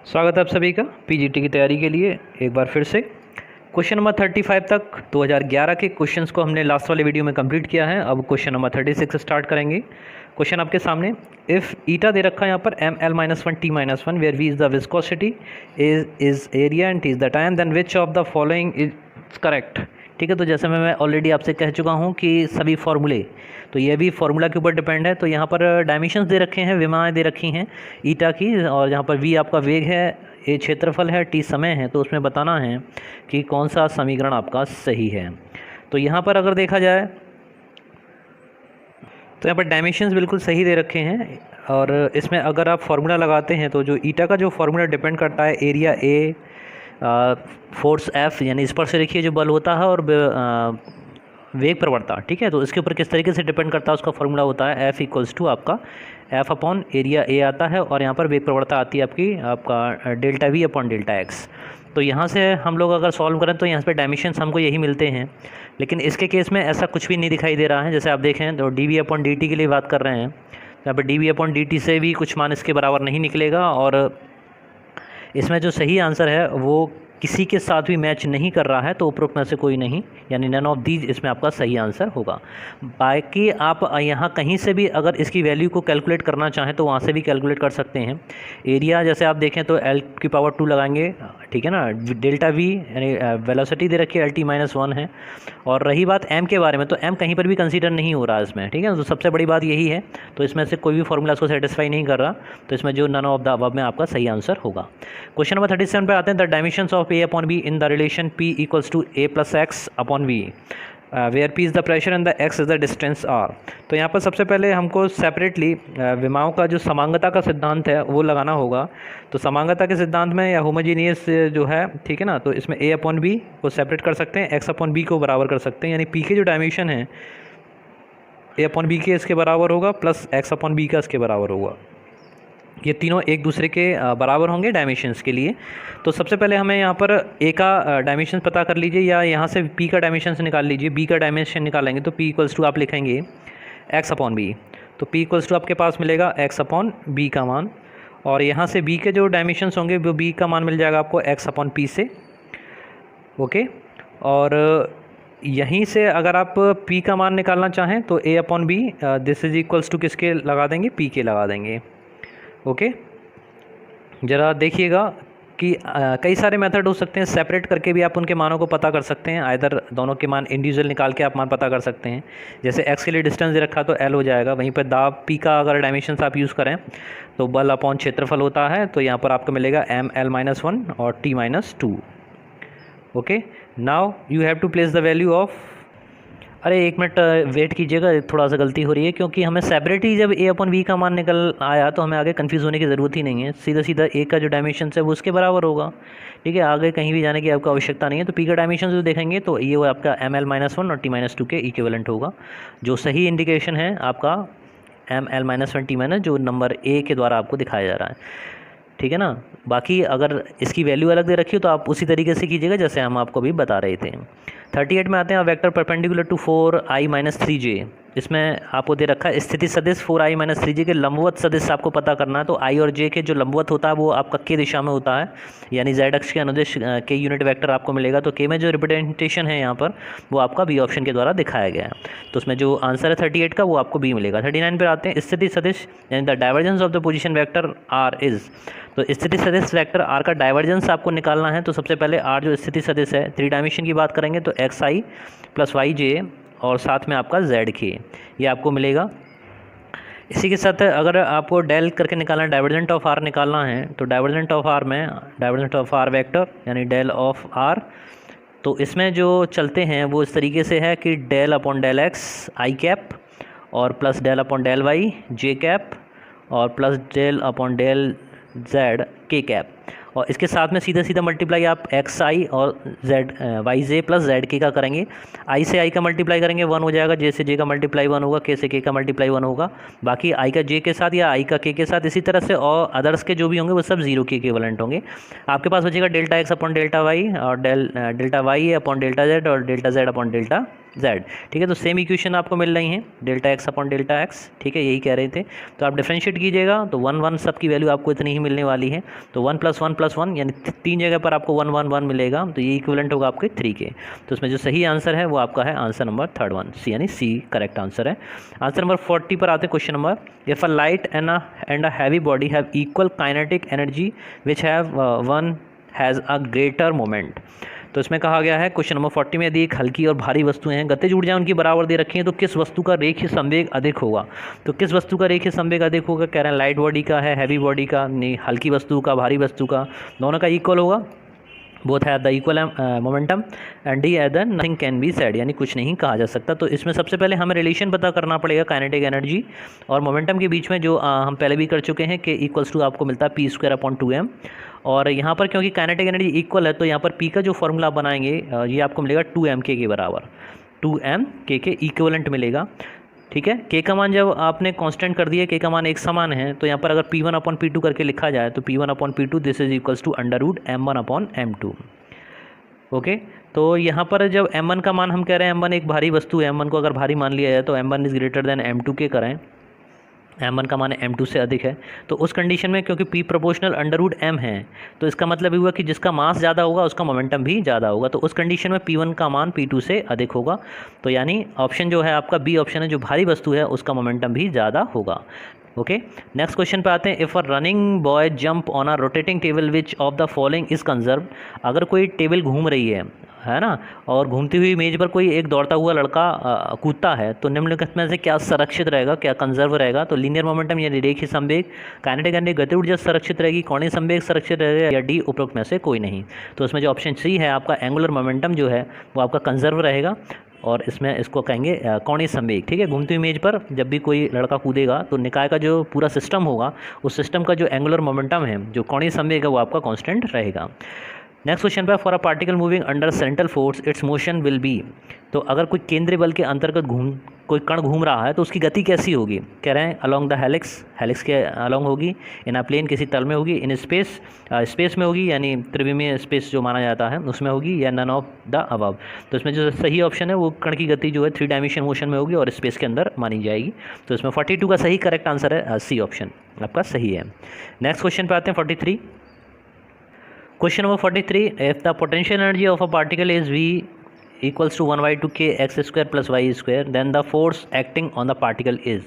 स्वागत है आप सभी का पीजीटी की तैयारी के लिए एक बार फिर से। क्वेश्चन नंबर 35 तक 2011 के क्वेश्चंस को हमने लास्ट वाले वीडियो में कंप्लीट किया है। अब क्वेश्चन नंबर 36 स्टार्ट करेंगे। क्वेश्चन आपके सामने, इफ़ ईटा दे रखा है यहाँ पर ml-1t-1 where V is the viscosity, is area and T is the time, then which of the following is correct. ठीक है, तो जैसे मैं ऑलरेडी आपसे कह चुका हूँ कि सभी फॉर्मूले, तो ये भी फार्मूला के ऊपर डिपेंड है। तो यहाँ पर डायमेंशंस दे रखे हैं, विमाएँ दे रखी हैं ईटा की, और यहाँ पर वी आपका वेग है, ए क्षेत्रफल है, टी समय है। तो उसमें बताना है कि कौन सा समीकरण आपका सही है। तो यहाँ पर अगर देखा जाए तो यहाँ पर डायमेंशंस बिल्कुल सही दे रखे हैं, और इसमें अगर आप फार्मूला लगाते हैं तो जो ईटा का जो फार्मूला डिपेंड करता है, एरिया ए, फोर्स एफ, यानी इस पर से देखिए जो बल होता है, और वेग प्रवणता। ठीक है, तो इसके ऊपर किस तरीके से डिपेंड करता है उसका फार्मूला होता है एफ इक्वल्स टू आपका एफ अपॉन एरिया ए आता है, और यहाँ पर वेग प्रवणता आती है आपका delta we upon delta x. तो यहाँ से हम लोग अगर सॉल्व करें तो यहाँ पे डायमेंशंस हमको यही मिलते हैं, लेकिन इसके केस में ऐसा कुछ भी नहीं दिखाई दे रहा है। जैसे आप देखें तो D V upon D T के लिए बात कर रहे हैं, यहाँ पर D V upon D T से भी कुछ मान इसके बराबर नहीं निकलेगा, और इसमें जो सही आंसर है वो किसी के साथ भी मैच नहीं कर रहा है, तो उपरोक्त में से कोई नहीं, यानी नन ऑफ दीज इसमें आपका सही आंसर होगा। बाकी आप यहाँ कहीं से भी अगर इसकी वैल्यू को कैलकुलेट करना चाहें तो वहाँ से भी कैलकुलेट कर सकते हैं। एरिया जैसे आप देखें तो एल की पावर 2 लगाएंगे, ठीक है ना, डेल्टा वी यानी वेलोसिटी दे रखी है LT-1 है। और रही बात एम के बारे में, तो एम कहीं पर भी कंसीडर नहीं हो रहा है इसमें, ठीक है। तो सबसे बड़ी बात यही है, तो इसमें से कोई भी फॉर्मूला इसको सेटिस्फाई नहीं कर रहा, तो इसमें जो नन ऑफ द अबव में आपका सही आंसर होगा। क्वेश्चन नंबर 37 पे आते हैं, the dimensions of A upon B in the relation P equals to a plus X upon V, where P is the pressure and the x is the distance r। तो यहाँ पर सबसे पहले हमको separately विमाओं का जो समांगता का सिद्धांत है वो लगाना होगा। तो समांगता के सिद्धांत में या होमोजीनियस जो है, ठीक है ना, तो इसमें a अपॉन बी को सेपरेट कर सकते हैं, x अपॉन बी को बराबर कर सकते हैं, यानी P के जो डायमेंशन है a अपॉन बी के इसके बराबर होगा, प्लस x अपॉन बी का इसके बराबर होगा। ये तीनों एक दूसरे के बराबर होंगे डायमेंशंस के लिए। तो सबसे पहले हमें यहाँ पर ए का डायमेंशन पता कर लीजिए, या यहाँ से पी का डायमेंशन निकाल लीजिए। बी का डायमेंशन निकालेंगे तो पी इक्वल्स टू आप लिखेंगे एक्स अपॉन बी, तो पी इक्वल्स टू आपके पास मिलेगा एक्स अपॉन बी का मान, और यहाँ से बी के जो डायमेंशंस होंगे वो बी का मान मिल जाएगा आपको एक्स अपॉन पी से, ओके। और यहीं से अगर आप पी का मान निकालना चाहें तो A upon B this is equals to किसके लगा देंगे, पी के लगा देंगे, ओके। ज़रा देखिएगा कि कई सारे मेथड हो सकते हैं, सेपरेट करके भी आप उनके मानों को पता कर सकते हैं, आइदर दोनों के मान इंडिविजुअल निकाल के आप मान पता कर सकते हैं। जैसे x के लिए डिस्टेंस दे रखा तो l हो जाएगा, वहीं पर दाब p का अगर डायमेंशंस आप यूज़ करें तो बल अपॉन क्षेत्रफल होता है, तो यहाँ पर आपको मिलेगा ml-1 और t-2, okay. Now you have to place the value of, अरे एक मिनट वेट कीजिएगा, थोड़ा सा गलती हो रही है, क्योंकि हमें सेपरेट ही जब ए अपॉन बी का मान निकल आया तो हमें आगे कंफ्यूज होने की ज़रूरत ही नहीं है। सीधा सीधा ए का जो डायमेंशन है वो उसके बराबर होगा, ठीक है। आगे कहीं भी जाने की आपको आवश्यकता नहीं है। तो पी का डायमेंशन जो देखेंगे तो ये वो आपका ml-1 और t-2 के इक्विवेलेंट होगा। जो सही इंडिकेशन है आपका ml-1 t- जो नंबर ए के द्वारा आपको दिखाया जा रहा है, ठीक है ना। बाकी अगर इसकी वैल्यू अलग दे रखी हो तो आप उसी तरीके से कीजिएगा जैसे हम आपको अभी बता रहे थे। 38 में आते हैं, वेक्टर परपेंडिकुलर टू 4i-3j। इसमें आपको दे रखा है स्थिति सदिश 4i-3j के लंबवत सदिश आपको पता करना है। तो i और j के जो लंबवत होता है वो आपका k दिशा में होता है, यानी z अक्ष के अनुदिश k यूनिट वेक्टर आपको मिलेगा। तो k में जो रिप्रेजेंटेशन है यहाँ पर वो आपका बी ऑप्शन के द्वारा दिखाया गया है, तो उसमें जो आंसर है 38 का वो आपको बी मिलेगा। 39 पर आते हैं, स्थिति सदिश यानी the divergence of the position vector r is. तो स्थिति सदिश वेक्टर r का डाइवर्जेंस आपको निकालना है। तो सबसे पहले r जो स्थिति सदिश है 3 डायमेंशन की बात करेंगे तो xi प्लस yj और साथ में आपका zk, ये आपको मिलेगा। इसी के साथ अगर आपको डेल करके निकालना है, डाइवर्जेंट ऑफ r निकालना है, तो डाइवर्जेंट ऑफ r में डाइवर्जेंट ऑफ r वेक्टर यानी डेल ऑफ r, तो इसमें जो चलते हैं वो इस तरीके से है कि del upon del x i cap, और plus del upon del y j cap, और plus del upon del z k cap, और इसके साथ में सीधा सीधा मल्टीप्लाई आप एक्स आई और जेड वाई जे प्लस जेड के का करेंगे। आई से आई का मल्टीप्लाई करेंगे 1 हो जाएगा, जे से जे का मल्टीप्लाई 1 होगा, के से के का मल्टीप्लाई 1 होगा। बाकी आई का जे के साथ या आई का के साथ इसी तरह से, और अदर्स के जो भी होंगे वो सब 0 के इक्विवेलेंट होंगे। आपके पास बचेगा delta x upon delta y, और delta y upon delta z, और delta z upon delta z. ठीक है, तो सेम इक्वेशन आपको मिल रही हैं, delta x upon delta x. ठीक है, यही कह रहे थे। तो आप डिफ्रेंशिएट कीजिएगा तो 1 1 सब की वैल्यू आपको इतनी ही मिलने वाली है। तो 1 + 1 यानी 3 जगह पर आपको 1 1 1 मिलेगा, तो ये इक्विवेलेंट होगा आपके 3 के। तो इसमें जो सही आंसर है वो आपका है आंसर नंबर थर्ड वन, सी, यानी सी करेक्ट आंसर है। आंसर नंबर 40 पर आते हैं। Question number, if a light and a heavy body have equal kinetic energy which have one has a greater moment. तो इसमें कहा गया है क्वेश्चन नंबर 40 में, यदि एक हल्की और भारी वस्तुएं हैं, गतिज ऊर्जा उनकी बराबर दे रखी है, तो किस वस्तु का रेखीय संवेग अधिक होगा। तो किस वस्तु का रेखीय संवेग अधिक होगा, कह रहे हैं लाइट बॉडी का है, हैवी बॉडी का नहीं, हल्की वस्तु का, भारी वस्तु का, दोनों का इक्वल होगा। Both have the equal momentum and D either nothing can be said, यानी कुछ नहीं कहा जा सकता। तो इसमें सबसे पहले हमें रिलेशन पता करना पड़ेगा काइनेटिक एनर्जी और मोमेंटम के बीच में, जो हम पहले भी कर चुके हैं कि इक्वल्स टू आपको मिलता है p²/2m। और यहाँ पर क्योंकि काइनेटिक एनर्जी इक्वल है तो यहाँ पर p का जो फॉर्मूला आप बनाएंगे ये आपको मिलेगा 2mk के बराबर, 2mk के इक्वलेंट मिलेगा। ठीक है, k का मान जब आपने कांस्टेंट कर दिया, k का मान एक समान है, तो यहाँ पर अगर p1/p2 करके लिखा जाए तो p1/p2 this is equals to √m1/m2। Okay, तो यहाँ पर जब m1 का मान हम कह रहे हैं, m1 एक भारी वस्तु है, m1 को अगर भारी मान लिया जाए तो m1 is greater than m2 के करें, m1 का मान m2 से अधिक है, तो उस कंडीशन में क्योंकि p प्रोपोर्शनल √m है, तो इसका मतलब हुआ कि जिसका मास ज़्यादा होगा उसका मोमेंटम भी ज़्यादा होगा। तो उस कंडीशन में p1 का मान p2 से अधिक होगा। तो यानी ऑप्शन जो है आपका बी ऑप्शन है, जो भारी वस्तु है उसका मोमेंटम भी ज़्यादा होगा। ओके, नेक्स्ट क्वेश्चन पे आते हैं। If a running boy jump on a rotating table which of the following is conserve. अगर कोई टेबल घूम रही है ना, और घूमती हुई मेज पर कोई एक दौड़ता हुआ लड़का कूदता है, तो निम्नलिखित में से क्या संरक्षित रहेगा, क्या कंजर्व रहेगा। तो लीनियर मोमेंटम यानी रेखीय संवेग, काइनेटिक एनर्जी गति ऊर्जा संरक्षित रहेगी, कोणीय संवेग संरक्षित रहेगा, या डी उपरोक्त में से कोई नहीं। तो इसमें जो ऑप्शन सी है आपका एंगुलर मोमेंटम जो है वो आपका कंजर्व रहेगा, और इसमें इसको कहेंगे कोणीय संवेग। ठीक है, घूमती हुई मेज पर जब भी कोई लड़का कूदेगा तो निकाय का जो पूरा सिस्टम होगा, उस सिस्टम का जो एंगुलर मोमेंटम है, जो कोणीय संवेग है, वो आपका कांस्टेंट रहेगा। नेक्स्ट क्वेश्चन पे, for a particle moving under central force it's motion will be. तो अगर कोई केंद्रीय बल के अंतर्गत कोई कण घूम रहा है तो उसकी गति कैसी होगी, कह रहे हैं अलोंग द हेलिक्स के अलोंग होगी, इन अ प्लेन किसी तल में होगी, इन स्पेस में होगी, यानी त्रिविमीय स्पेस जो माना जाता है उसमें होगी, या नन ऑफ द अबव। तो इसमें जो सही ऑप्शन है वो कण की गति जो है 3 डायमेंशन मोशन में होगी और स्पेस के अंदर मानी जाएगी। तो इसमें 42 का सही करेक्ट आंसर है सी ऑप्शन आपका सही है। नेक्स्ट क्वेश्चन पे आते हैं 43। Question number 43, if the potential energy of a particle is v equals to 1/2 kx² + y², then the force acting on the particle is.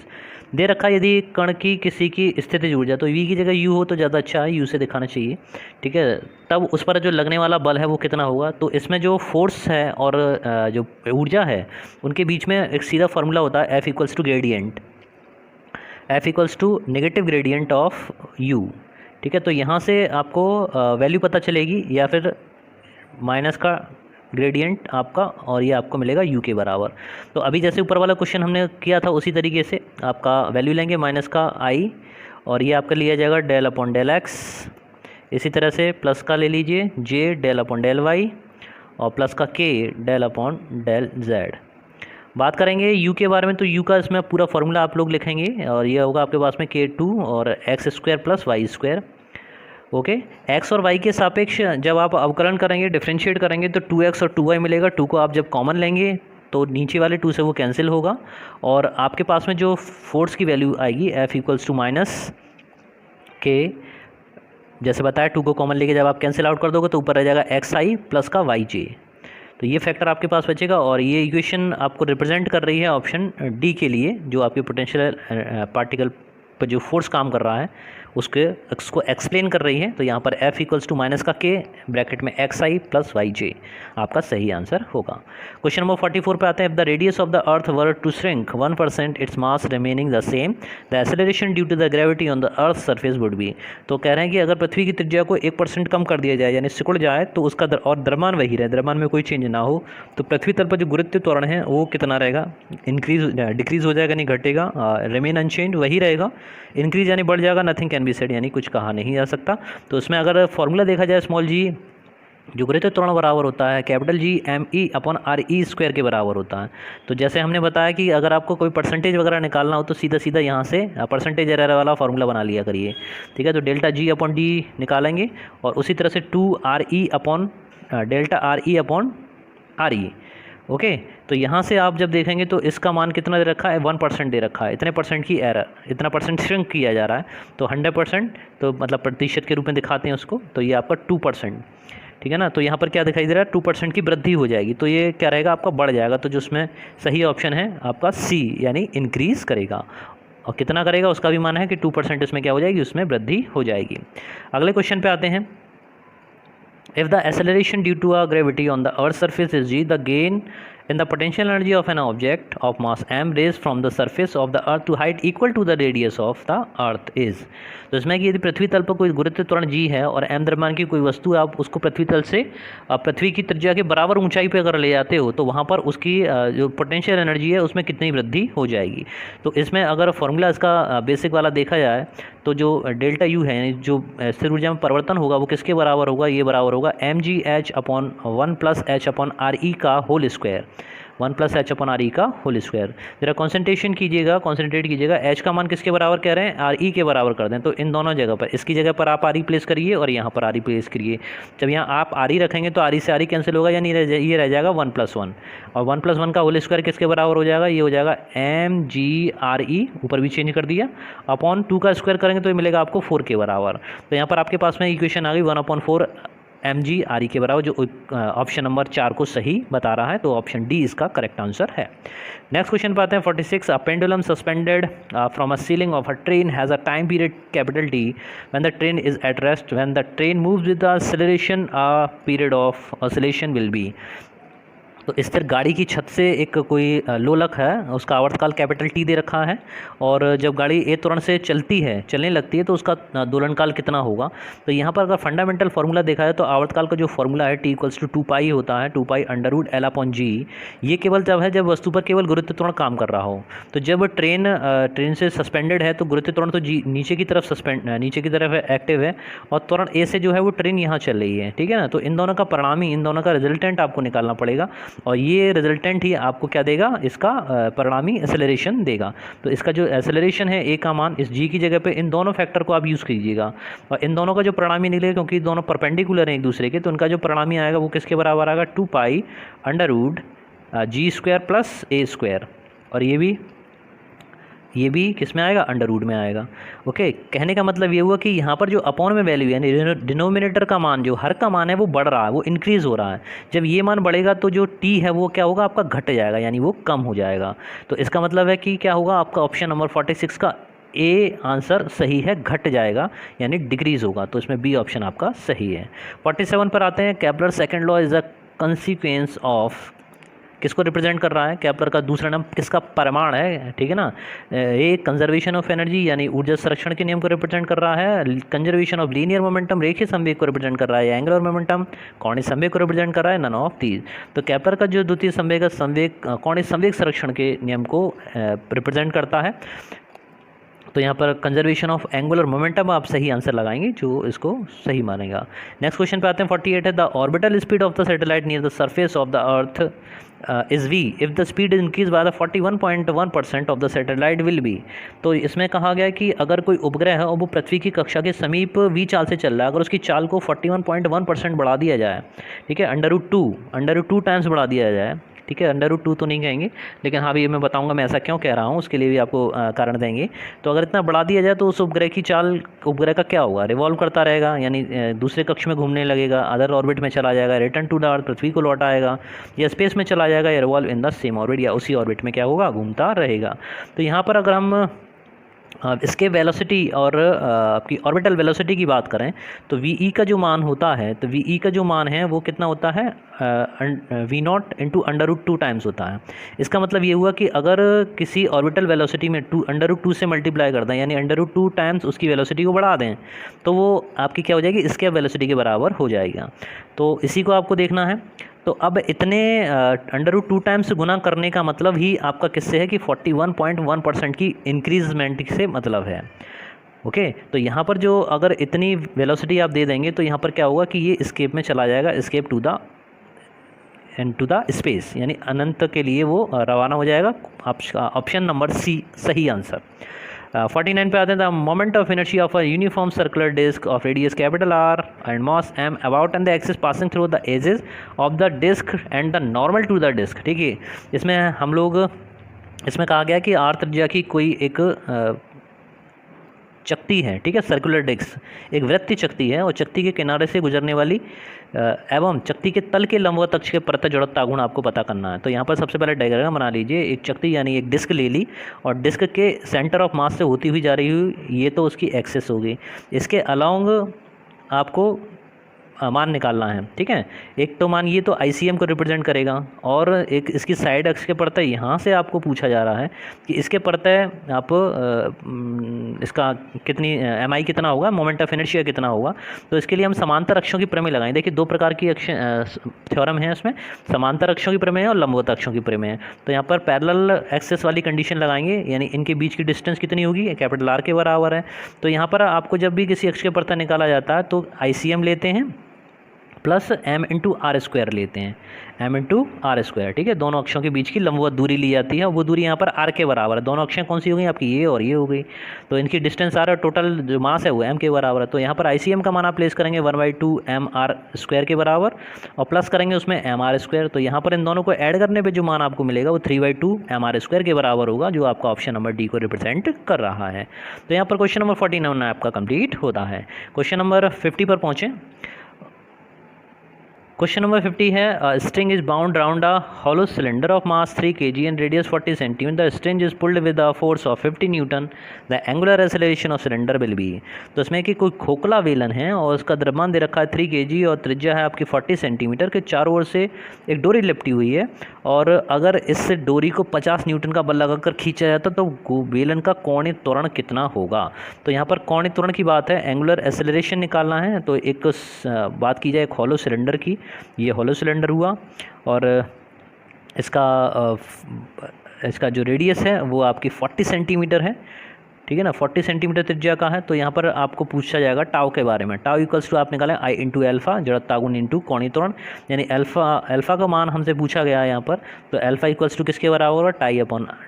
दे रखा यदि कण की किसी की स्थितिज ऊर्जा, तो v की जगह u हो तो ज़्यादा अच्छा है, u से दिखाना चाहिए। ठीक है, तब उस पर जो लगने वाला बल है वो कितना होगा। तो इसमें जो फोर्स है और जो ऊर्जा है उनके बीच में एक सीधा फार्मूला होता है, F equals to gradient, F equals to negative gradient of u। ठीक है, तो यहाँ से आपको वैल्यू पता चलेगी, या फिर माइनस का ग्रेडियंट आपका, और ये आपको मिलेगा u के बराबर। तो अभी जैसे ऊपर वाला क्वेश्चन हमने किया था उसी तरीके से आपका वैल्यू लेंगे माइनस का i, और ये आपका लिया जाएगा del/del x। इसी तरह से प्लस का ले लीजिए j del/del y, और प्लस का k del/del z। बात करेंगे u के बारे में, तो u का इसमें पूरा फार्मूला आप लोग लिखेंगे, और ये होगा आपके पास में k2 और x² + y²। ओके, x और y के सापेक्ष जब आप अवकलन करेंगे, डिफरेंशिएट करेंगे, तो 2x और 2y मिलेगा। 2 को आप जब कॉमन लेंगे तो नीचे वाले 2 से वो कैंसिल होगा, और आपके पास में जो फोर्स की वैल्यू आएगी F इक्वल्स टू -k, जैसे बताया 2 को कॉमन लेके जब आप कैंसिल आउट कर दोगे तो ऊपर रह जाएगा xi प्लस का yj। तो ये फैक्टर आपके पास बचेगा, और ये इक्वेशन आपको रिप्रेजेंट कर रही है ऑप्शन डी के लिए, जो आपके पोटेंशियल पार्टिकल पर जो फोर्स काम कर रहा है उसको एक्सप्लेन कर रही है। तो यहाँ पर F equals to -k bracket में xi प्लस yj आपका सही आंसर होगा। क्वेश्चन नंबर 44 पे आते हैं। If the radius of the earth were to shrink 1% its mass remaining the same, the acceleration due to the gravity on the earth surface would be. तो कह रहे हैं कि अगर पृथ्वी की त्रिज्या को 1% कम कर दिया जाए, यानी सिकुड़ जाए, तो उसका और द्रव्यमान वही रहे, द्रव्यमान में कोई चेंज ना हो, तो पृथ्वी तल पर जो गुरुत्व त्वरण है वो कितना रहेगा, डिक्रीज हो जाएगा, नहीं घटेगा, रिमेन अनचेंज वही रहेगा, इंक्रीज यानी बढ़ जाएगा, नथिंग कैन बी सेड यानी कुछ कहा नहीं जा सकता। तो इसमें अगर फॉर्मूला देखा जाए स्मॉल जी, जो गुरुत्व त्वरण बराबर होता है कैपिटल G mE/RE² के बराबर होता है। तो जैसे हमने बताया कि अगर आपको कोई परसेंटेज वगैरह निकालना हो तो सीधा सीधा यहाँ से परसेंटेज एरर वाला फार्मूला बना लिया करिए। ठीक है, तो डेल्टा G/D निकालेंगे, और उसी तरह से 2 RE/डेल्टा RE/RE, ओके, तो यहाँ से आप जब देखेंगे तो इसका मान कितना दे रखा है, 1% दे रखा है, इतने परसेंट की एरर, इतना परसेंट श्रिंक किया जा रहा है, तो 100% तो मतलब प्रतिशत के रूप में दिखाते हैं उसको, तो ये आपका 2%, ठीक है ना। तो यहाँ पर क्या दिखाई दे रहा है, 2% की वृद्धि हो जाएगी, तो ये क्या रहेगा आपका, बढ़ जाएगा। तो जो उसमें सही ऑप्शन है आपका सी, यानी इंक्रीज करेगा। और कितना करेगा उसका भी मान है कि 2% इसमें क्या हो जाएगी, उसमें वृद्धि हो जाएगी। अगले क्वेश्चन पे आते हैं। If the acceleration due to a gravity on the Earth's surface is g, the gain in the potential energy of an object of mass m raised from the surface of the Earth to height equal to the radius of the Earth is। तो इसमें कि यदि पृथ्वी तल पर कोई गुरुत्व त्वरण g है और m द्रव्यमान की कोई वस्तु है, आप उसको पृथ्वी तल से पृथ्वी की त्रिज्या के बराबर ऊंचाई पे अगर ले जाते हो, तो वहाँ पर उसकी जो पोटेंशियल एनर्जी है उसमें कितनी वृद्धि हो जाएगी। तो इसमें अगर फॉर्मूला इसका बेसिक वाला देखा जाए तो जो डेल्टा यू है, जो स्थिर ऊर्जा में परिवर्तन होगा, वो किसके बराबर होगा, ये बराबर होगा mgh/1+h/re का होल स्क्वायर, 1+h/re का होल स्क्वायर। जरा कॉन्सेंट्रेट कीजिएगा, एच का मान किसके बराबर कह रहे हैं, आर ई के बराबर कर दें। तो इन दोनों जगह पर, इसकी जगह पर आप आर ई प्लेस करिए और यहाँ पर आर ई प्लेस करिए। जब यहाँ आप आर ई रखेंगे तो आर ई से आर ई कैंसिल होगा, यानी ये रह जाएगा 1+1, और 1+1 का होल स्क्वायर किसके बराबर हो जाएगा, ये हो जाएगा mgre, ऊपर भी चेंज कर दिया, अपॉन 2 का स्क्वायर करेंगे तो ये मिलेगा आपको 4 के बराबर। तो यहाँ पर आपके पास में इक्वेशन आ गई 1/4 mgre के बराबर, जो ऑप्शन नंबर 4 को सही बता रहा है। तो ऑप्शन डी इसका करेक्ट आंसर है। नेक्स्ट क्वेश्चन पे आते हैं 46। A pendulum suspended from a ceiling of a train has a time period capital T when the train is at rest, when the train moves with the acceleration a period of oscillation will be. तो स्थिर गाड़ी की छत से एक कोई लोलक है, उसका आवर्तकाल कैपिटल टी दे रखा है, और जब गाड़ी ए त्वरण से चलने लगती है तो उसका दोलनकाल कितना होगा। तो यहाँ पर अगर फंडामेंटल फार्मूला देखा है तो आवर्तकाल का जो फार्मूला है T=2π होता है, 2π√L/g। ये केवल जब है जब वस्तु पर केवल गुरुत्व त्वरण काम कर रहा हो। तो जब ट्रेन से सस्पेंडेड है तो गुरुत्व त्वरण तो नीचे की तरफ एक्टिव है, और त्वरण ए से जो है वो ट्रेन यहाँ चल रही है, ठीक है ना। तो इन दोनों का परिणामी, इन दोनों का रिजल्टेंट आपको निकालना पड़ेगा, और ये रिजल्टेंट ही आपको क्या देगा, इसका परिणामी एक्सेलरेशन देगा। तो इसका जो एक्सेलरेशन है ए का मान, इस जी की जगह पे इन दोनों फैक्टर को आप यूज़ कीजिएगा, और इन दोनों का जो परिणामी निकलेगा, क्योंकि दोनों परपेंडिकुलर हैं एक दूसरे के, तो उनका जो परिणामी आएगा वो किसके बराबर आएगा, 2π√g² + a²। और ये भी किस में आएगा, अंडर रूट में आएगा। ओके, कहने का मतलब ये हुआ कि यहाँ पर जो अपॉन में वैल्यू यानी डिनोमिनेटर का मान, जो हर का मान है वो बढ़ रहा है, वो इंक्रीज़ हो रहा है। जब ये मान बढ़ेगा तो जो टी है वो क्या होगा, आपका घट जाएगा, यानी वो कम हो जाएगा। तो इसका मतलब है कि क्या होगा, आपका ऑप्शन नंबर 46 का ए आंसर सही है, घट जाएगा यानी डिक्रीज़ होगा। तो इसमें बी ऑप्शन आपका सही है। 47 पर आते हैं। Kepler second law is a consequence of, किसको रिप्रेजेंट कर रहा है, केपलर का दूसरा नाम किसका प्रमाण है, ठीक है ना। ए कंजर्वेशन ऑफ एनर्जी यानी ऊर्जा संरक्षण के नियम को रिप्रेजेंट कर रहा है। कंजर्वेशन ऑफ लीनियर मोमेंटम रेखीय संवेग को रिप्रेजेंट कर रहा है। एंगुलर मोमेंटम कोणीय संवेग को रिप्रेजेंट कर रहा है। None of these. तो केपलर का जो द्वितीय संवेग कोणीय संवेग संरक्षण के नियम को रिप्रेजेंट करता है। तो यहाँ पर कंजर्वेशन ऑफ एंगुलर मोमेंटम आप सही आंसर लगाएंगे, जो इसको सही मानेगा। नेक्स्ट क्वेश्चन पे आते हैं 48 है। The orbital speed of the satellite near the surface of the earth is v if the speed is increase by the 41.1% of the satellite will be. तो इसमें कहा गया कि अगर कोई उपग्रह है और वो पृथ्वी की कक्षा के समीप v चाल से चल रहा है, अगर उसकी चाल को 41.1% बढ़ा दिया जाए, ठीक है, अंडर रूट 2 टाइम्स बढ़ा दिया जाए, ठीक है, अंडर रूट 2 तो नहीं कहेंगे, लेकिन हाँ भी मैं बताऊंगा मैं ऐसा क्यों कह रहा हूँ, उसके लिए भी आपको कारण देंगे। तो अगर इतना बढ़ा दिया जाए तो उस उपग्रह की चाल, उपग्रह का क्या होगा, रिवॉल्व करता रहेगा, यानी दूसरे कक्ष में घूमने लगेगा, अदर ऑर्बिट में चला जाएगा, रिटर्न टू द अर्थ, पृथ्वी को लौट आएगा, या स्पेस में चला जाएगा, या revolve in the same orbit, या उसी ऑर्बिट में क्या होगा, घूमता रहेगा। तो यहाँ पर अगर हम इसके वेलोसिटी और आपकी ऑर्बिटल वेलोसिटी की बात करें तो वी का जो मान होता है, तो वी का जो मान है वो कितना होता है, v0 × अंडर रूट 2 टाइम्स होता है। इसका मतलब ये हुआ कि अगर किसी ऑर्बिटल वेलोसिटी में अंडर रूट 2 से मल्टीप्लाई कर दें, यानी अंडर रूट 2 टाइम्स उसकी वेलोसिटी को बढ़ा दें, तो वो आपकी क्या हो जाएगी, इसके वेलोसिटी के बराबर हो जाएगा। तो इसी को आपको देखना है। तो अब इतने अंडर रूट 2 टाइम्स गुना करने का मतलब ही आपका किससे है कि 41.1% की इंक्रीजमेंट से मतलब है। ओके, तो यहाँ पर जो अगर इतनी वेलोसिटी आप दे देंगे तो यहाँ पर क्या होगा कि ये एस्केप में चला जाएगा, एस्केप टू द स्पेस, यानी अनंत के लिए वो रवाना हो जाएगा। ऑप्शन नंबर सी सही आंसर। 49 पे आते हैं, the moment of inertia of a uniform circular disc of radius capital R and mass M about and the axis passing through the edges of the disc and the normal to the disc. ठीक है, इसमें हम लोग इसमें कहा गया कि are त्रिज्या की कोई एक चकती है, ठीक है, सर्कुलर डिस्क एक वृत्तीय चकती है और चकती के किनारे से गुजरने वाली एवं चकती के तल के लंबवत अक्ष के प्रति जड़त्व गुण आपको पता करना है। तो यहाँ पर सबसे पहले डायग्राम बना लीजिए। एक चकती यानी एक डिस्क ले ली और डिस्क के सेंटर ऑफ मास से होती हुई जा रही हुई, ये तो उसकी एक्सिस होगी। इसके अलोंग आपको मान निकालना है, ठीक है। एक तो मान ये तो ICM को रिप्रेजेंट करेगा और एक इसकी साइड अक्ष के प्रत्यय यहाँ से आपको पूछा जा रहा है कि इसके प्रत्यय आप इसका कितनी MI कितना होगा, मोमेंट ऑफ इनर्शिया कितना होगा। तो इसके लिए हम समांतर अक्षों की प्रमेय लगाएं। देखिए 2 प्रकार की थ्योरम है इसमें, समांतर अक्षों की प्रमेय और लंबवत अक्षों की प्रमेय। तो यहाँ पर पैरेलल एक्सिस वाली कंडीशन लगाएंगे, यानी इनके बीच की डिस्टेंस कितनी होगी, कैपिटल R के बराबर है। तो यहाँ पर आपको जब भी किसी अक्ष के प्रत्यय निकाला जाता है तो ICM लेते हैं plus m into R square लेते हैं, m इंटू आर स्क्वायर, ठीक है। दोनों अक्षों के बीच की लंबवत दूरी ली जाती है, वो दूरी यहाँ पर r के बराबर है। दोनों अक्षें कौन सी हो गई आपकी, ये और ये हो गई। तो इनकी डिस्टेंस r, टोटल जो मास है वो m के बराबर है। तो यहाँ पर ICM का मान आप प्लेस करेंगे 1/2 mr स्क्वायर के बराबर और प्लस करेंगे उसमें mr स्क्वायर। तो यहाँ पर इन दोनों को ऐड करने पर जो मान आपको मिलेगा वो 3/2 mr स्क्वायर के बराबर होगा, जो आपका ऑप्शन नंबर डी को रिप्रेजेंट कर रहा है। तो यहाँ पर क्वेश्चन नंबर 49 आपका कंप्लीट होता है। क्वेश्चन नंबर 50 पर पहुँचें। क्वेश्चन नंबर 50 है, string is bound round a hollow cylinder of mass 3 kg and radius 40 cm. The string is pulled with a force of 50 Newton. The angular acceleration of cylinder will be। तो इसमें कि कोई खोखला वेलन है और उसका द्रव्यमान दे रखा है 3 kg और त्रिज्या है आपकी 40 सेंटीमीटर के चारों ओर से एक डोरी लिपटी हुई है और अगर इस डोरी को 50 न्यूटन का बल लगाकर खींचा जाता तो वेलन का कोणीय त्वरण कितना होगा। तो यहाँ पर कोणीय त्वरण की बात है, एंगुलर एक्सेलरेशन निकालना है। तो एक बात की जाए एक हॉलो सिलेंडर की, ये हॉलो सिलेंडर हुआ और इसका जो रेडियस है वो आपकी 40 सेंटीमीटर है, ठीक है ना, 40 सेंटीमीटर त्रिज्या का है। तो यहाँ पर आपको पूछा जाएगा टाउ के बारे में। टाउ इक्वल्स टू आप निकालें I इंटू एल्फा, जड़त्व गुण इंटू कोणीय त्वरण, यानी अल्फा का मान हमसे पूछा गया है यहाँ पर। तो अल्फा इक्वल्स टू किसके बराबर होगा,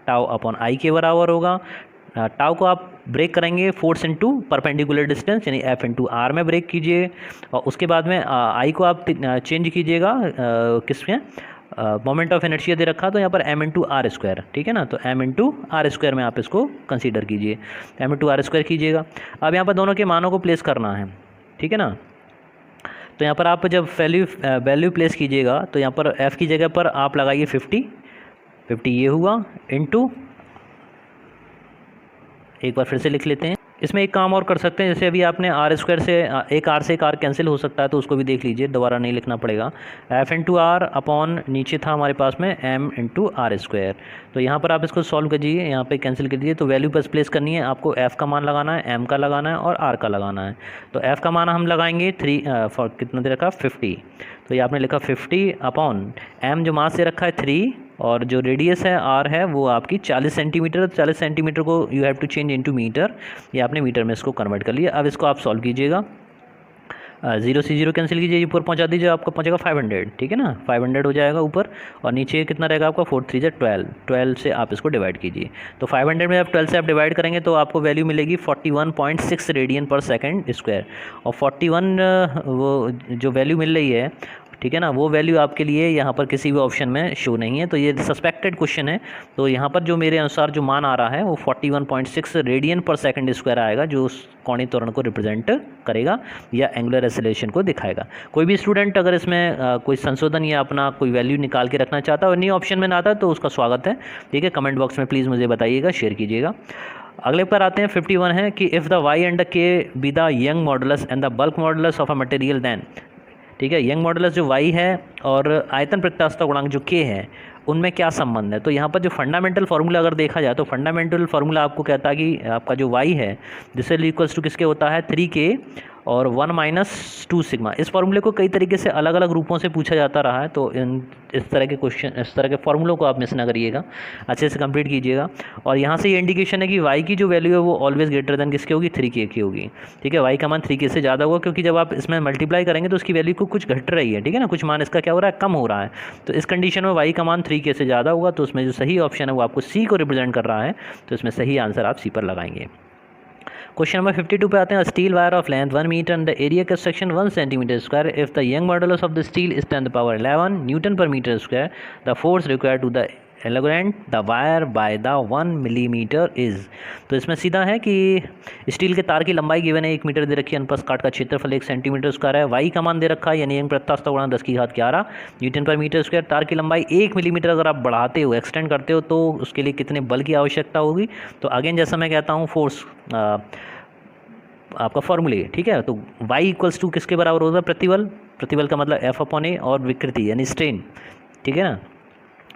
टाउ अपॉन I के बराबर होगा। टाउ को आप ब्रेक करेंगे फोर्स इंटू परपेंडिकुलर डिस्टेंस, यानी F इंटू R में ब्रेक कीजिए और उसके बाद में I को आप चेंज कीजिएगा किसमें, मोमेंट ऑफ इनर्शिया दे रखा तो यहाँ पर m इंटू आर स्क्वायर, ठीक है ना। तो m इंटू आर स्क्वायर में आप इसको कंसीडर कीजिए, m इंटू आर स्क्वायर कीजिएगा। अब यहाँ पर दोनों के मानों को प्लेस करना है, ठीक है ना। तो यहाँ पर आप जब वैल्यू प्लेस कीजिएगा तो यहाँ पर f की जगह पर आप लगाइए 50 ये हुआ इंटू, एक बार फिर से लिख लेते हैं। इसमें एक काम और कर सकते हैं, जैसे अभी आपने आर स्क्वायर से एक आर कैंसिल हो सकता है तो उसको भी देख लीजिए, दोबारा नहीं लिखना पड़ेगा। एफ इंटू आर अपॉन नीचे था हमारे पास में एम इंटू आर स्क्वायर। तो यहाँ पर आप इसको सॉल्व कीजिए, यहाँ पे कैंसिल कर दीजिए। तो वैल्यू बस प्लेस करनी है आपको, एफ़ का मान लगाना है, एम का लगाना है और आर का लगाना है। तो एफ़ का मान हम लगाएंगे 3 फॉर कितना दे रखा 50। तो ये आपने लिखा 50 अपॉन एम जो मास से रखा है 3 और जो रेडियस है आर है वो आपकी 40 सेंटीमीटर। 40 सेंटीमीटर को you have to change into metre, ये आपने मीटर में इसको कन्वर्ट कर लिया। अब इसको आप सॉल्व कीजिएगा, 0 से 0 कैंसिल कीजिए, ऊपर पहुंचा दीजिए, आपको पहुंचेगा 500, ठीक है ना। 500 हो जाएगा ऊपर और नीचे कितना रहेगा आपका 4 3 12 से आप इसको डिवाइड कीजिए। तो 500 में आप 12 से आप डिवाइड करेंगे तो आपको वैल्यू मिलेगी 41.6 रेडियन पर सेकंड स्क्वायर। और 41 वो जो वैल्यू मिल रही है, ठीक है ना, वो वैल्यू आपके लिए यहाँ पर किसी भी ऑप्शन में शो नहीं है। तो ये सस्पेक्टेड क्वेश्चन है। तो यहाँ पर जो मेरे अनुसार जो मान आ रहा है वो 41.6 रेडियन पर सेकंड स्क्वायर आएगा, जो उस कोणीय त्वरण को रिप्रेजेंट करेगा या एंगुलर एक्सेलरेशन को दिखाएगा। कोई भी स्टूडेंट अगर इसमें कोई संशोधन या अपना कोई वैल्यू निकाल के रखना चाहता है और न्यू ऑप्शन में ना आता है तो उसका स्वागत है, ठीक है। कमेंट बॉक्स में प्लीज़ मुझे बताइएगा, शेयर कीजिएगा। अगले पर आते हैं 51 है कि if the Y and the K be the Young modulus and the bulk modulus of a material then, ठीक है, यंग मॉडुलस जो y है और आयतन प्रत्यास्थता गुणांक जो k है उनमें क्या संबंध है। तो यहाँ पर जो फंडामेंटल फार्मूला अगर देखा जाए तो फंडामेंटल फार्मूला आपको कहता है कि आपका जो y है जिससे इक्वल्स टू किसके होता है 3k और 1 माइनस 2 सिग्मा। इस फॉर्मूले को कई तरीके से अलग अलग रूपों से पूछा जाता रहा है, तो इस तरह के क्वेश्चन, इस तरह के फॉर्मूलों को आप मिस ना करिएगा, अच्छे से कंप्लीट कीजिएगा। और यहाँ से ये इंडिकेशन है कि y की जो वैल्यू है वो ऑलवेज ग्रेटर देन किसकी होगी, 3k की होगी। ठीक है, y का मान 3k से ज़्यादा होगा, क्योंकि जब आप इसमें मल्टीप्लाई करेंगे तो उसकी वैल्यू को कुछ घट रही है। ठीक है ना, कुछ मान इसका क्या हो रहा है, कम हो रहा है। तो इस कंडीशन में y का मान 3k से ज़्यादा होगा, तो उसमें जो सही ऑप्शन है वो आपको c को रिप्रेजेंट कर रहा है, तो इसमें सही आंसर आप c पर लगाएंगे। क्वेश्चन नंबर 52 पे आते हैं। Steel wire of length 1 metre and the area cross section 1 centimetre square. If the Young modulus of the steel is 10⁻11 newton per metre square, the force required to the एलोग्रेंट the wire by the 1 millimetre is. तो इसमें सीधा है कि steel के तार की लंबाई गिवन है 1 मीटर दे रखी है, अनुप्रस्थ काट का क्षेत्रफल 1 सेंटीमीटर स्क्वायर है, वाई का मान दे रखा है यानी प्रत्यास्थ गुणा 10⁻11 न्यूटन पर मीटर स्क्वायर। तार की लंबाई 1 मिलीमीटर अगर आप बढ़ाते हो, एक्सटेंड करते हो, तो उसके लिए कितने बल की आवश्यकता होगी। तो अगेन जैसा मैं कहता हूँ, फोर्स आपका फॉर्मूले, ठीक है। तो y इक्वल्स टू किसके बराबर होगा, प्रतिबल। प्रतिबल का मतलब F/A और विकृति यानी स्ट्रेन, ठीक है ना।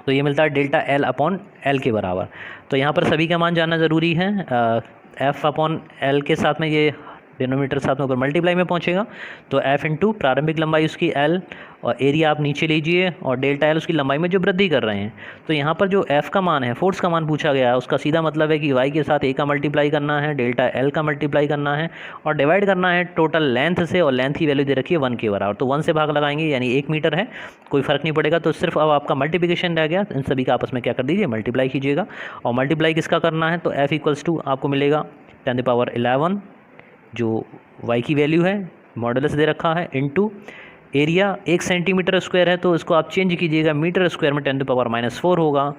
तो ये मिलता है डेल्टा L अपॉन L के बराबर। तो यहाँ पर सभी का मान जानना ज़रूरी है। F/L के साथ में ये डिनोमीटर साथ में ऊपर मल्टीप्लाई में पहुँचेगा, तो F इंटू प्रारंभिक लंबाई उसकी L और एरिया आप नीचे लीजिए और डेल्टा L उसकी लंबाई में जो वृद्धि कर रहे हैं। तो यहाँ पर जो F का मान है, फोर्स का मान पूछा गया है, उसका सीधा मतलब है कि y के साथ a का मल्टीप्लाई करना है, डेल्टा L का मल्टीप्लाई करना है और डिवाइड करना है टोटल लेंथ से, और लेंथ की वैल्यू दे रखी है 1 के बराबर। तो 1 से भाग लगाएंगे यानी 1 मीटर है, कोई फ़र्क नहीं पड़ेगा। तो सिर्फ अब आपका मल्टीप्लिकेशन रह गया, इन सभी का आपस में क्या कर दीजिए, मल्टीप्लाई कीजिएगा। और मल्टीप्लाई किसका करना है, तो F इक्वल्स टू आपको मिलेगा 10⁻11 जो y की वैल्यू है, मॉडुलस दे रखा है, इनटू एरिया 1 सेंटीमीटर स्क्वायर है, तो इसको आप चेंज कीजिएगा मीटर स्क्वायर में 10⁻⁻4 होगा।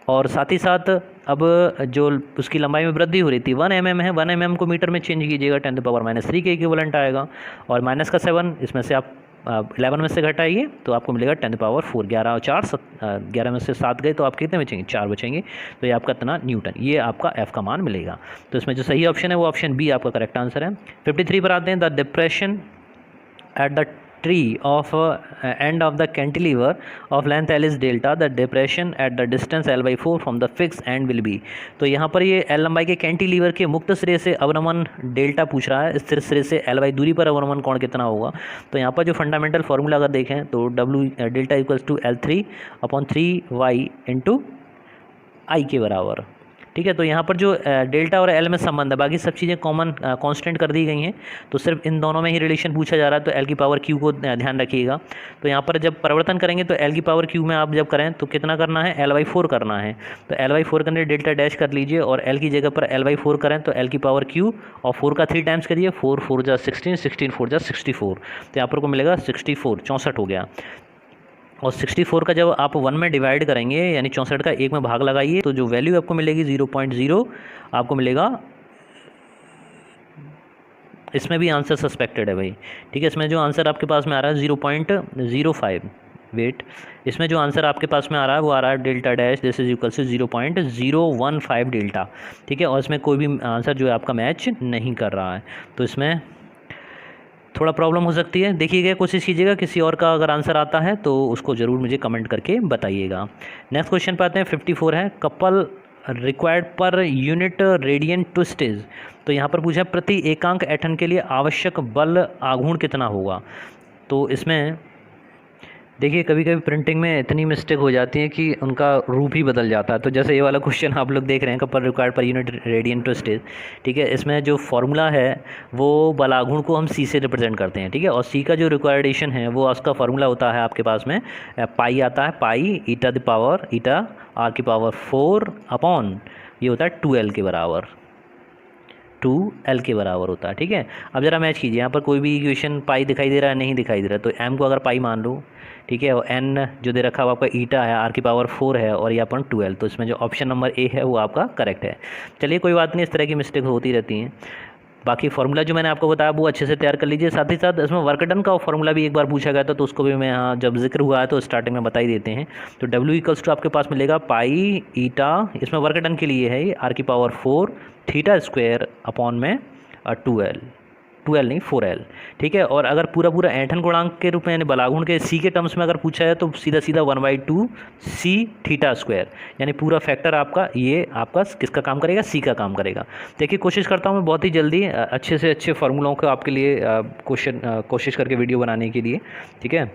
और साथ ही साथ अब जो उसकी लंबाई में वृद्धि हो रही थी 1 mm है, 1 mm को मीटर में चेंज कीजिएगा, 10⁻³ के इक्विवेलेंट आएगा। और माइनस का 7 इसमें से आप 11 में से घटाइए तो आपको मिलेगा 10⁻4। 11 और 4 11 में से 7 गए तो आप कितने बचेंगे, 4 बचेंगे। तो ये आपका इतना न्यूटन, ये आपका F का मान मिलेगा। तो इसमें जो सही ऑप्शन है वो ऑप्शन बी आपका करेक्ट आंसर है। 53 पर आते हैं। The depression at the tree of end of the cantilever of length L is delta, the depression at the distance L/4 from the fixed end will be। तो यहाँ पर ये L लंबाई के कैंटिलीवर के मुक्त सिरे से अवनमन डेल्टा पूछ रहा है, स्थिर सिरे से L/, दूरी पर अवनमन कोण कितना होगा। तो यहाँ पर जो फंडामेंटल फार्मूला अगर देखें तो W delta equals to L3/3y into I के बराबर, ठीक है। तो यहाँ पर जो डेल्टा और एल में संबंध है, बाकी सब चीज़ें कॉमन कांस्टेंट कर दी गई हैं, तो सिर्फ इन दोनों में ही रिलेशन पूछा जा रहा है। तो एल की पावर क्यू को ध्यान रखिएगा। तो यहाँ पर जब परिवर्तन करेंगे तो एल की पावर क्यू में आप जब करें तो कितना करना है, L/4 करना है। तो L/4 करने डेल्टा डैश कर लीजिए और एल की जगह पर L/4 करें तो एल की पावर क्यू और 4 का 3 टाइम्स करिए, 4 4 जा 16, 16 4 जा 64। तो यहाँ पर को मिलेगा 64, 64 हो गया। और 64 का जब आप 1 में डिवाइड करेंगे यानी 64 का 1 में भाग लगाइए, तो जो वैल्यू आपको मिलेगी 0.0 आपको मिलेगा। इसमें भी आंसर सस्पेक्टेड है भाई, ठीक है। इसमें जो आंसर आपके पास में आ रहा है 0.05, वेट, इसमें जो आंसर आपके पास में आ रहा है वो आ रहा है delta dash this is equal to 0.015 delta, ठीक है। और इसमें कोई भी आंसर जो है आपका मैच नहीं कर रहा है, तो इसमें थोड़ा प्रॉब्लम हो सकती है। देखिएगा, कोशिश कीजिएगा, किसी और का अगर आंसर आता है तो उसको ज़रूर मुझे कमेंट करके बताइएगा। नेक्स्ट क्वेश्चन पे आते हैं। 54 है। Couple required per unit radian twistage. तो यहाँ पर पूछा है प्रति एकांक ऐंठन के लिए आवश्यक बल आघूर्ण कितना होगा। तो इसमें देखिए कभी कभी प्रिंटिंग में इतनी मिस्टेक हो जाती है कि उनका रूप ही बदल जाता है। तो जैसे ये वाला क्वेश्चन आप लोग देख रहे हैं, couple required per unit radian twistage, ठीक है। इसमें जो फॉर्मूला है वो बलाघूर्ण को हम सी से रिप्रेजेंट करते हैं, ठीक है। और सी का जो रिक्वायर्डेशन है वो उसका फॉर्मूला होता है आपके पास में पाई आता है, पाई ईटा द पावर ईटा आर की पावर 4 अपॉन ये होता है 2L के बराबर, 2L के बराबर होता है, ठीक है। अब ज़रा मैच कीजिए, यहाँ पर कोई भी इक्वेशन पाई दिखाई दे रहा है, नहीं दिखाई दे रहा है। तो m को अगर पाई मान लो, ठीक है, और n जो दे रखा है वो आपका ईटा है, r की पावर 4 है और ये अपन 2L। तो इसमें जो ऑप्शन नंबर ए है वो आपका करेक्ट है। चलिए कोई बात नहीं, इस तरह की मिस्टेक होती रहती हैं। बाकी फार्मूला जो मैंने आपको बताया वो अच्छे से तैयार कर लीजिए। साथ ही साथ इसमें वर्क डन का फार्मूला भी एक बार पूछा गया था, तो उसको भी मैं यहाँ जब जिक्र हुआ है तो स्टार्टिंग में बता ही देते हैं। तो W इक्वल्स टू आपके पास मिलेगा पाई ईटा, इसमें वर्क डन के लिए है r की पावर 4 थीटा स्क्वायर अपॉन में 2L, 2l नहीं 4l, ठीक है। और अगर पूरा पूरा ऐंठन गुणांक के रूप में यानी बलागुण के सी के टर्म्स में अगर पूछा है तो सीधा सीधा 1/2 सी थीटा स्क्वायर, यानी पूरा फैक्टर आपका ये आपका किसका काम करेगा, सी का काम करेगा। देखिए कोशिश करता हूँ मैं बहुत ही जल्दी अच्छे से अच्छे फार्मूलों को आपके लिए कोशिश करके वीडियो बनाने के लिए, ठीक है।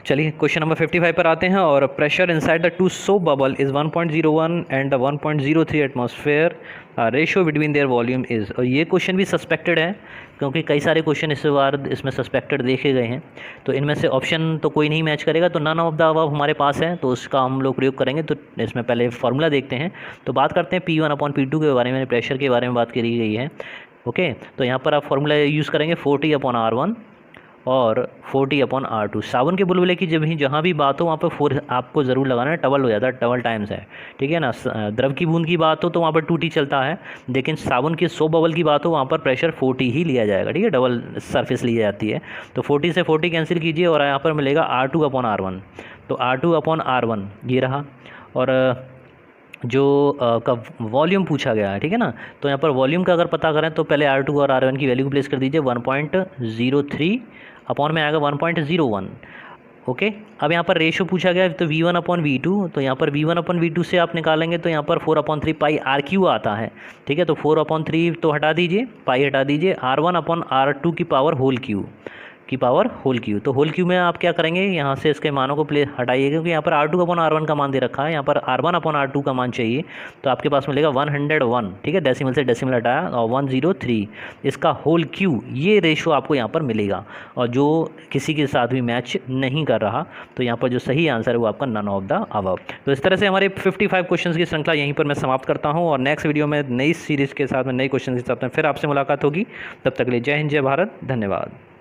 चलिए क्वेश्चन नंबर 55 पर आते हैं। और pressure inside the two soap bubble is 1.01 and the 1.03 atmosphere, ratio between their volume is. और ये क्वेश्चन भी सस्पेक्टेड है क्योंकि कई सारे क्वेश्चन इस बार इसमें सस्पेक्टेड देखे गए हैं, तो इनमें से ऑप्शन तो कोई नहीं मैच करेगा, तो नन ऑफ द अबव हमारे पास है, तो उसका हम लोग प्रयोग करेंगे। तो इसमें पहले फार्मूला देखते हैं। तो बात करते हैं P1/P2 के बारे में, प्रेशर के बारे में बात करी गई है, ओके। तो यहाँ पर आप फार्मूला यूज़ करेंगे 40/R1 और 40/R2। साबुन के बुलबुले की जब भी जहाँ भी बात हो वहाँ पर 4 आपको ज़रूर लगाना है, डबल हो जाता है, डबल टाइम्स है, ठीक है ना। द्रव की बूंद की बात हो तो वहाँ पर 2T चलता है, लेकिन साबुन की सोप बबल की बात हो वहाँ पर प्रेशर 40 ही लिया जाएगा, ठीक है, डबल सरफेस ली जाती है। तो 40 से 40 कैंसिल कीजिए और यहाँ पर मिलेगा R2/R1। तो R2/R1 ये रहा। और जो का वॉल्यूम पूछा गया है, ठीक है ना, तो यहाँ पर वॉल्यूम का अगर पता करें तो पहले R2 और R1 की वैल्यू को प्लेस कर दीजिए। 1.03 अपॉन में आएगा 1.01, ओके। अब यहाँ पर रेशो पूछा गया है तो V1/V2, तो यहाँ पर V1/V2 से आप निकालेंगे तो यहाँ पर 4/3 पाई RQ आता है, ठीक है। तो 4/3 तो हटा दीजिए, पाई हटा दीजिए, R1/R2 की पावर होल क्यू। तो होल क्यू में आप क्या करेंगे, यहाँ से इसके मानों को प्ले हटाइएगा क्योंकि यहाँ पर R2/R1 का मान दे रखा है, यहाँ पर R1/R2 का मान चाहिए, तो आपके पास मिलेगा 101, ठीक है। डेसिमल से डेसिमल हटाया और 103 इसका होल क्यू, ये रेशो आपको यहाँ पर मिलेगा। और जो किसी के साथ भी मैच नहीं कर रहा तो यहाँ पर जो सही आंसर है वो आपका नन ऑफ द अबव। तो इस तरह से हमारे 55 क्वेश्चन की श्रृंखला यहीं पर मैं समाप्त करता हूँ और नेक्स्ट वीडियो में नई सीरीज़ के साथ में नए क्वेश्चन के साथ में फिर आपसे मुलाकात होगी। तब तक के लिए जय हिंद, जय भारत, धन्यवाद।